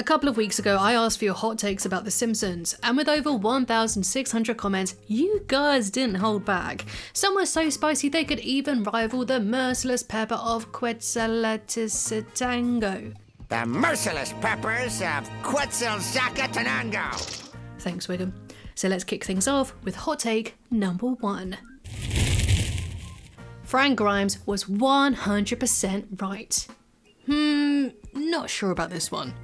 A couple of weeks ago, I asked for your hot takes about The Simpsons, and with over 1,600 comments, you guys didn't hold back. Some were so spicy they could even rival the merciless pepper of Quetzalcoatl. The merciless peppers of Quetzalcoatl. Thanks, Wiggum. So let's kick things off with hot take number 1. Frank Grimes was 100% right. Not sure about this one.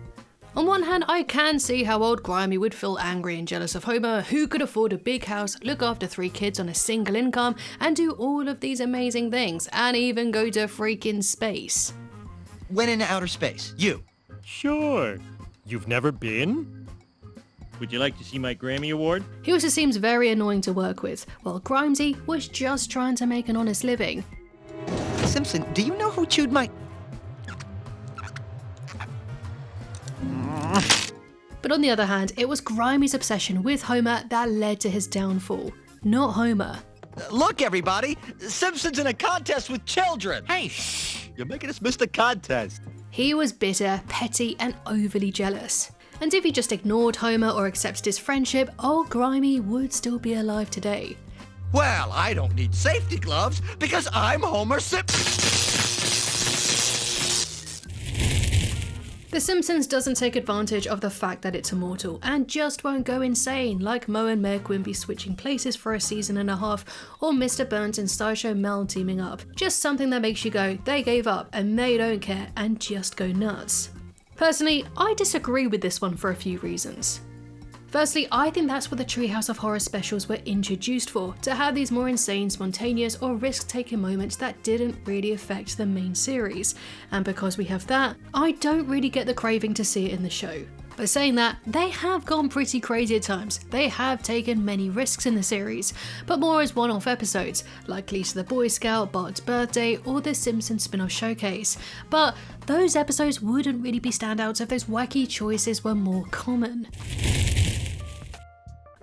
On one hand, I can see how old Grimey would feel angry and jealous of Homer, who could afford a big house, look after 3 kids on a single income, and do all of these amazing things, and even go to freaking space. Went into outer space. You. Sure. You've never been? Would you like to see my Grammy Award? He also seems very annoying to work with, while Grimesy was just trying to make an honest living. Simpson, do you know who chewed my... But on the other hand, it was Grimey's obsession with Homer that led to his downfall, not Homer. Look, everybody! Simpson's in a contest with children! Hey, shh! You're making us miss the contest. He was bitter, petty, and overly jealous. And if he just ignored Homer or accepted his friendship, old Grimey would still be alive today. Well, I don't need safety gloves because I'm Homer Simpson. The Simpsons doesn't take advantage of the fact that it's immortal and just won't go insane like Moe and Meg Wimby switching places for a season and a half, or Mr. Burns and Sideshow Mel teaming up. Just something that makes you go, they gave up and they don't care, and just go nuts. Personally, I disagree with this one for a few reasons. Firstly, I think that's what the Treehouse of Horror specials were introduced for, to have these more insane, spontaneous, or risk-taking moments that didn't really affect the main series. And because we have that, I don't really get the craving to see it in the show. But saying that, they have gone pretty crazy at times. They have taken many risks in the series, but more as one-off episodes, like Lisa the Boy Scout, Bart's Birthday, or the Simpsons spin-off showcase. But those episodes wouldn't really be standouts if those wacky choices were more common.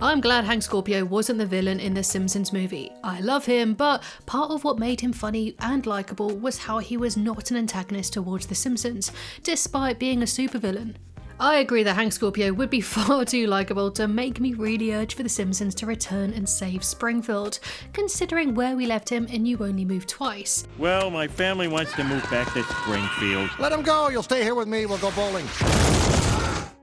I'm glad Hank Scorpio wasn't the villain in the Simpsons movie. I love him, but part of what made him funny and likeable was how he was not an antagonist towards the Simpsons, despite being a supervillain. I agree that Hank Scorpio would be far too likeable to make me really urge for the Simpsons to return and save Springfield, considering where we left him in You Only Move Twice. Well, my family wants to move back to Springfield. Let him go. You'll stay here with me. We'll go bowling.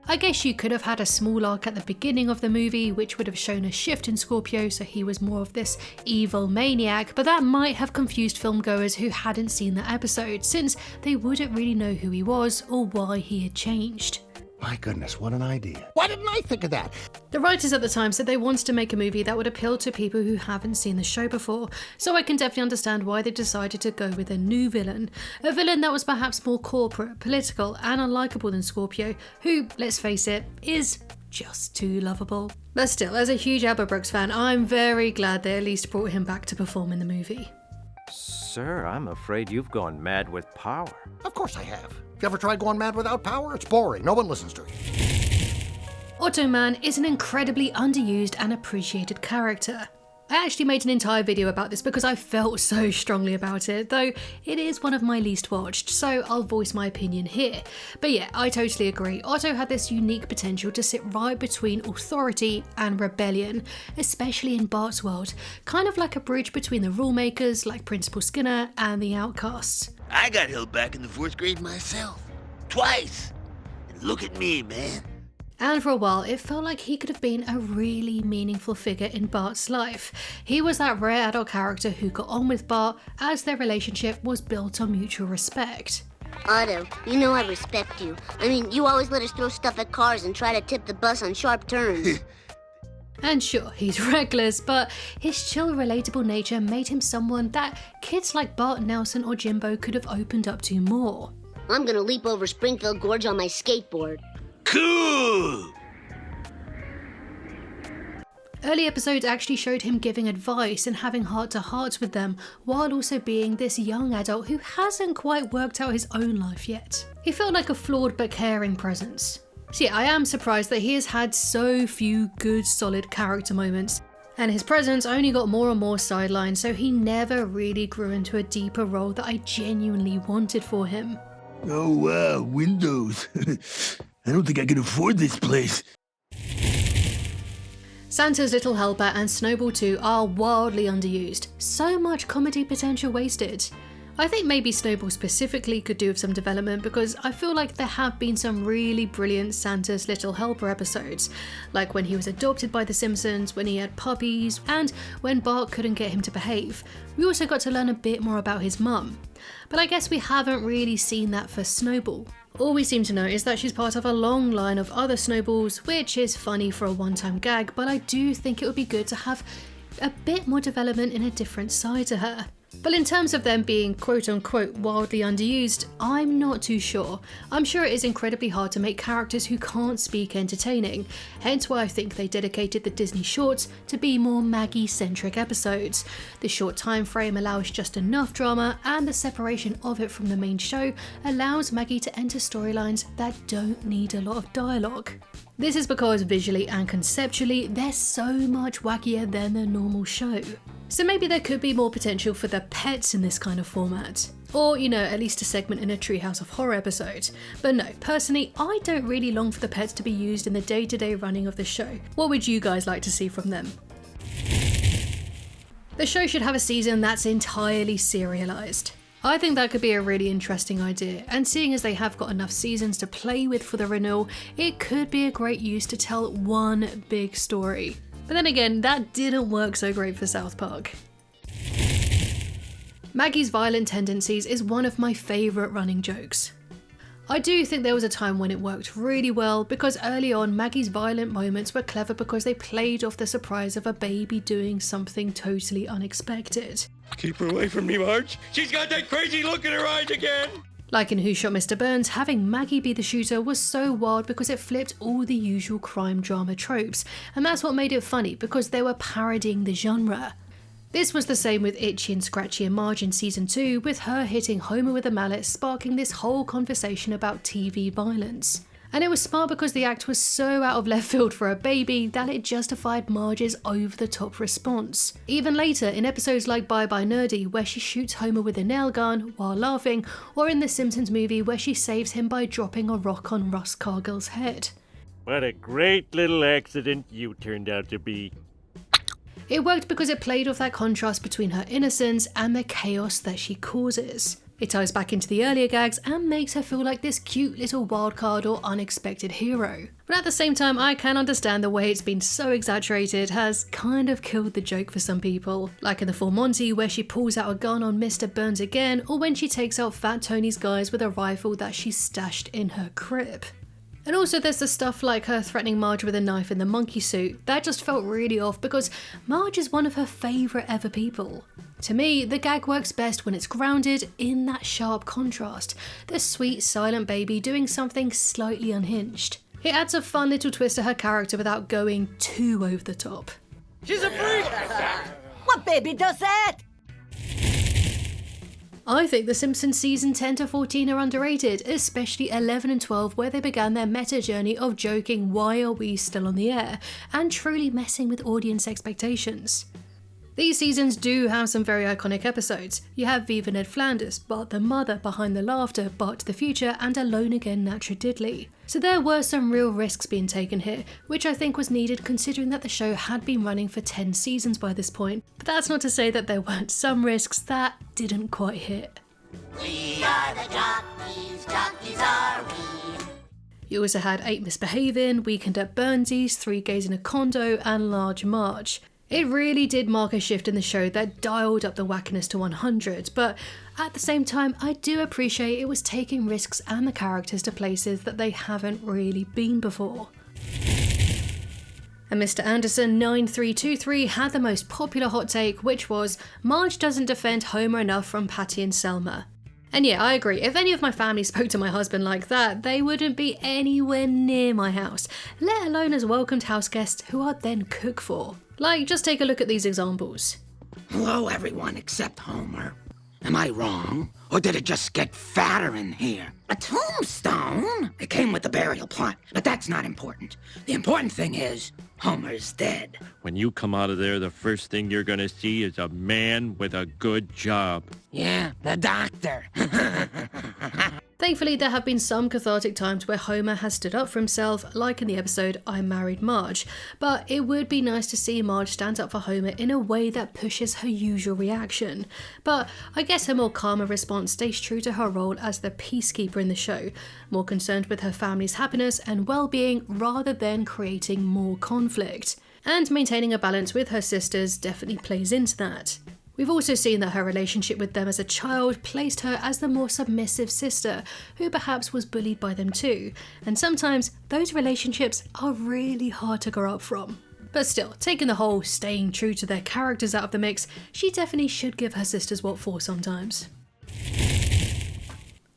I guess you could have had a small arc at the beginning of the movie which would have shown a shift in Scorpio so he was more of this evil maniac, but that might have confused filmgoers who hadn't seen the episode, since they wouldn't really know who he was or why he had changed. My goodness, what an idea. Why didn't I think of that? The writers at the time said they wanted to make a movie that would appeal to people who haven't seen the show before, so I can definitely understand why they decided to go with a new villain. A villain that was perhaps more corporate, political, and unlikable than Scorpio, who, let's face it, is just too lovable. But still, as a huge Albert Brooks fan, I'm very glad they at least brought him back to perform in the movie. Sir, I'm afraid you've gone mad with power. Of course I have. You ever tried going mad without power? It's boring. No one listens to you. Otto Man is an incredibly underused and appreciated character. I actually made an entire video about this because I felt so strongly about it, though it is one of my least watched, so I'll voice my opinion here. But yeah, I totally agree. Otto had this unique potential to sit right between authority and rebellion, especially in Bart's world, kind of like a bridge between the rule makers like Principal Skinner and the outcasts. I got held back in the 4th grade myself. Twice. And look at me, man. And for a while, it felt like he could have been a really meaningful figure in Bart's life. He was that rare adult character who got on with Bart as their relationship was built on mutual respect. Otto, you know I respect you. I mean, you always let us throw stuff at cars and try to tip the bus on sharp turns. And sure, he's reckless, but his chill, relatable nature made him someone that kids like Bart, Nelson, or Jimbo could have opened up to more. I'm gonna leap over Springfield Gorge on my skateboard. Cool! Early episodes actually showed him giving advice and having heart-to-hearts with them, while also being this young adult who hasn't quite worked out his own life yet. He felt like a flawed but caring presence. So yeah, I am surprised that he has had so few good, solid character moments, and his presence only got more and more sidelined, so he never really grew into a deeper role that I genuinely wanted for him. Oh wow, Windows. I don't think I can afford this place. Santa's Little Helper and Snowball 2 are wildly underused. So much comedy potential wasted. I think maybe Snowball specifically could do with some development because I feel like there have been some really brilliant Santa's Little Helper episodes, like when he was adopted by The Simpsons, when he had puppies, and when Bart couldn't get him to behave. We also got to learn a bit more about his mum. But I guess we haven't really seen that for Snowball. All we seem to know is that she's part of a long line of other Snowballs, which is funny for a one-time gag, but I do think it would be good to have a bit more development in a different side to her. But in terms of them being quote-unquote wildly underused, I'm not too sure. I'm sure it is incredibly hard to make characters who can't speak entertaining, hence why I think they dedicated the Disney shorts to be more Maggie-centric episodes. The short time frame allows just enough drama, and the separation of it from the main show allows Maggie to enter storylines that don't need a lot of dialogue. This is because visually and conceptually, they're so much wackier than the normal show. So maybe there could be more potential for the pets in this kind of format. Or, at least a segment in a Treehouse of Horror episode. But no, personally, I don't really long for the pets to be used in the day-to-day running of the show. What would you guys like to see from them? The show should have a season that's entirely serialized. I think that could be a really interesting idea, and seeing as they have got enough seasons to play with for the renewal, it could be a great use to tell one big story. But then again, that didn't work so great for South Park. Maggie's violent tendencies is one of my favourite running jokes. I do think there was a time when it worked really well, because early on Maggie's violent moments were clever because they played off the surprise of a baby doing something totally unexpected. Keep her away from me, Marge. She's got that crazy look in her eyes again. Like in Who Shot Mr. Burns, having Maggie be the shooter was so wild because it flipped all the usual crime drama tropes, and that's what made it funny because they were parodying the genre. This was the same with Itchy and Scratchy and Marge in season 2, with her hitting Homer with a mallet, sparking this whole conversation about TV violence. And it was smart because the act was so out of left field for a baby that it justified Marge's over-the-top response. Even later, in episodes like Bye Bye Nerdy, where she shoots Homer with a nail gun while laughing, or in the Simpsons movie where she saves him by dropping a rock on Russ Cargill's head. What a great little accident you turned out to be. It worked because it played off that contrast between her innocence and the chaos that she causes. It ties back into the earlier gags and makes her feel like this cute little wildcard or unexpected hero. But at the same time, I can understand the way it's been so exaggerated has kind of killed the joke for some people. Like in the Full Monty, where she pulls out a gun on Mr. Burns again, or when she takes out Fat Tony's guys with a rifle that she stashed in her crib. And also there's the stuff like her threatening Marge with a knife in the monkey suit. That just felt really off because Marge is one of her favourite ever people. To me, the gag works best when it's grounded in that sharp contrast, the sweet silent baby doing something slightly unhinged. It adds a fun little twist to her character without going too over the top. She's a freak! What baby does that? I think The Simpsons season 10 to 14 are underrated, especially 11 and 12 where they began their meta journey of joking why are we still on the air, and truly messing with audience expectations. These seasons do have some very iconic episodes. You have Viva Ned Flanders, Bart the Mother, Behind the Laughter, Bart to the Future, and Alone Again Natra Diddley. So there were some real risks being taken here, which I think was needed considering that the show had been running for 10 seasons by this point. But that's not to say that there weren't some risks that didn't quite hit. We are the jockeys are we. You also had 8 Misbehavin', Weekend at Burnsies, 3 Gays in a Condo, and Large Marge. It really did mark a shift in the show that dialed up the wackiness to 100, but at the same time, I do appreciate it was taking risks and the characters to places that they haven't really been before. And Mr. Anderson 9323 had the most popular hot take, which was, Marge doesn't defend Homer enough from Patty and Selma. And yeah, I agree, if any of my family spoke to my husband like that, they wouldn't be anywhere near my house, let alone as welcomed house guests who I'd then cook for. Like, just take a look at these examples. Hello, everyone except Homer. Am I wrong? Or did it just get fatter in here? A tombstone? It came with the burial plot, but that's not important. The important thing is, Homer's dead. When you come out of there, the first thing you're gonna see is a man with a good job. Yeah, the doctor. Thankfully, there have been some cathartic times where Homer has stood up for himself, like in the episode I Married Marge, but it would be nice to see Marge stand up for Homer in a way that pushes her usual reaction. But I guess her more calmer response stays true to her role as the peacekeeper in the show, more concerned with her family's happiness and well-being rather than creating more conflict. And maintaining a balance with her sisters definitely plays into that. We've also seen that her relationship with them as a child placed her as the more submissive sister, who perhaps was bullied by them too, and sometimes those relationships are really hard to grow up from. But still, taking the whole staying true to their characters out of the mix, she definitely should give her sisters what for sometimes.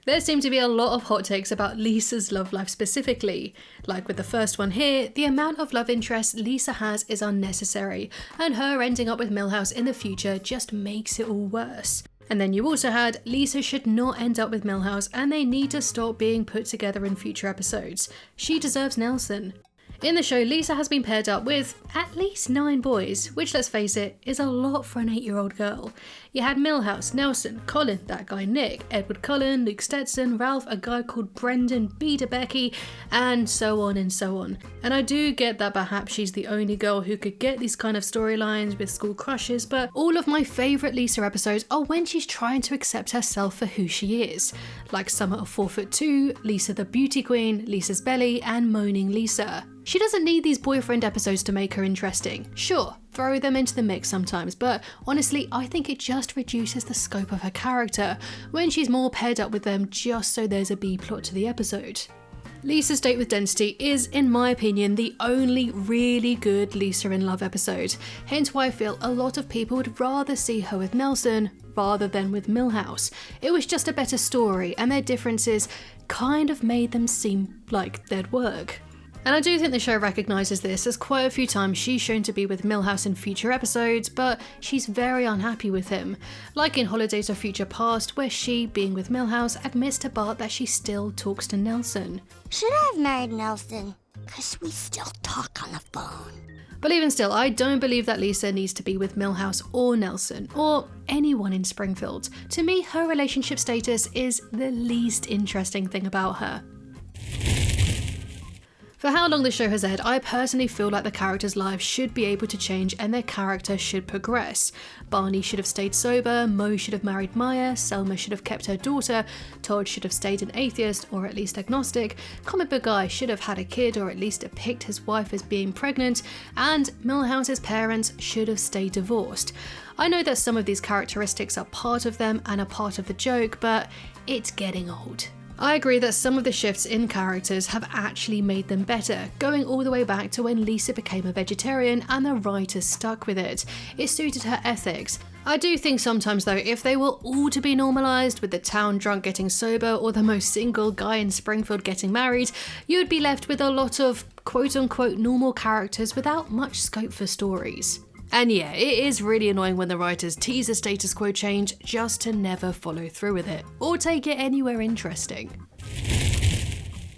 There seem to be a lot of hot takes about Lisa's love life specifically. Like with the first one here, the amount of love interest Lisa has is unnecessary, and her ending up with Milhouse in the future just makes it all worse. And then you also had Lisa should not end up with Milhouse and they need to stop being put together in future episodes. She deserves Nelson. In the show, Lisa has been paired up with at least 9 boys, which, let's face it, is a lot for an 8-year-old girl. You had Milhouse, Nelson, Colin, that guy Nick, Edward Cullen, Luke Stetson, Ralph, a guy called Brendan, Beta Becky, and so on and so on. And I do get that perhaps she's the only girl who could get these kind of storylines with school crushes, but all of my favourite Lisa episodes are when she's trying to accept herself for who she is. Like Summer of 4'2", Lisa the Beauty Queen, Lisa's Belly, and Moaning Lisa. She doesn't need these boyfriend episodes to make her interesting. Sure, throw them into the mix sometimes, but honestly, I think it just reduces the scope of her character when she's more paired up with them just so there's a B-plot to the episode. Lisa's date with Density is, in my opinion, the only really good Lisa in Love episode, hence why I feel a lot of people would rather see her with Nelson rather than with Milhouse. It was just a better story, and their differences kind of made them seem like they'd work. And I do think the show recognises this, as quite a few times she's shown to be with Milhouse in future episodes, but she's very unhappy with him. Like in Holidays of Future Past, where she, being with Milhouse, admits to Bart that she still talks to Nelson. Should I have married Nelson? 'Cause we still talk on the phone. But even still, I don't believe that Lisa needs to be with Milhouse or Nelson, or anyone in Springfield. To me, her relationship status is the least interesting thing about her. For how long the show has aired, I personally feel like the characters' lives should be able to change and their character should progress. Barney should have stayed sober, Moe should have married Maya, Selma should have kept her daughter, Todd should have stayed an atheist or at least agnostic, Comic Book Guy should have had a kid or at least depict his wife as being pregnant, and Milhouse's parents should have stayed divorced. I know that some of these characteristics are part of them and a part of the joke, but it's getting old. I agree that some of the shifts in characters have actually made them better, going all the way back to when Lisa became a vegetarian and the writers stuck with it. It suited her ethics. I do think sometimes though, if they were all to be normalised, with the town drunk getting sober or the most single guy in Springfield getting married, you'd be left with a lot of quote-unquote normal characters without much scope for stories. And yeah, it is really annoying when the writers tease a status quo change just to never follow through with it, or take it anywhere interesting.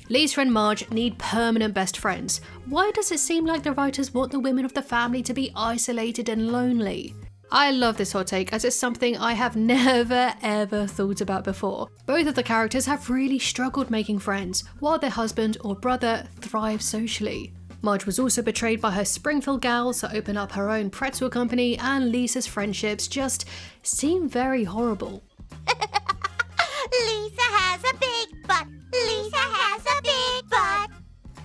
Lisa and Marge need permanent best friends. Why does it seem like the writers want the women of the family to be isolated and lonely? I love this hot take, as it's something I have never ever thought about before. Both of the characters have really struggled making friends, while their husband or brother thrives socially. Marge was also betrayed by her Springfield gals to open up her own pretzel company, and Lisa's friendships just seem very horrible. Lisa has a big butt. Lisa has a big butt.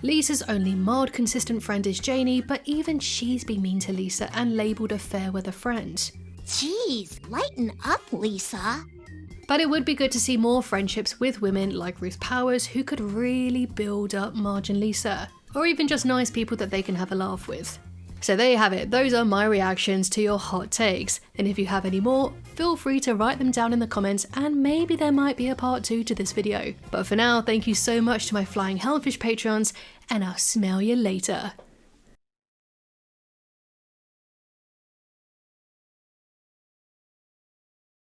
Lisa's only mild consistent friend is Janie, but even she's been mean to Lisa and labelled a fair weather friend. Jeez, lighten up, Lisa. But it would be good to see more friendships with women like Ruth Powers, who could really build up Marge and Lisa. Or even just nice people that they can have a laugh with. So there you have it, those are my reactions to your hot takes, and if you have any more, feel free to write them down in the comments and maybe there might be a part 2 to this video. But for now, thank you so much to my Flying Hellfish patrons, and I'll smell you later.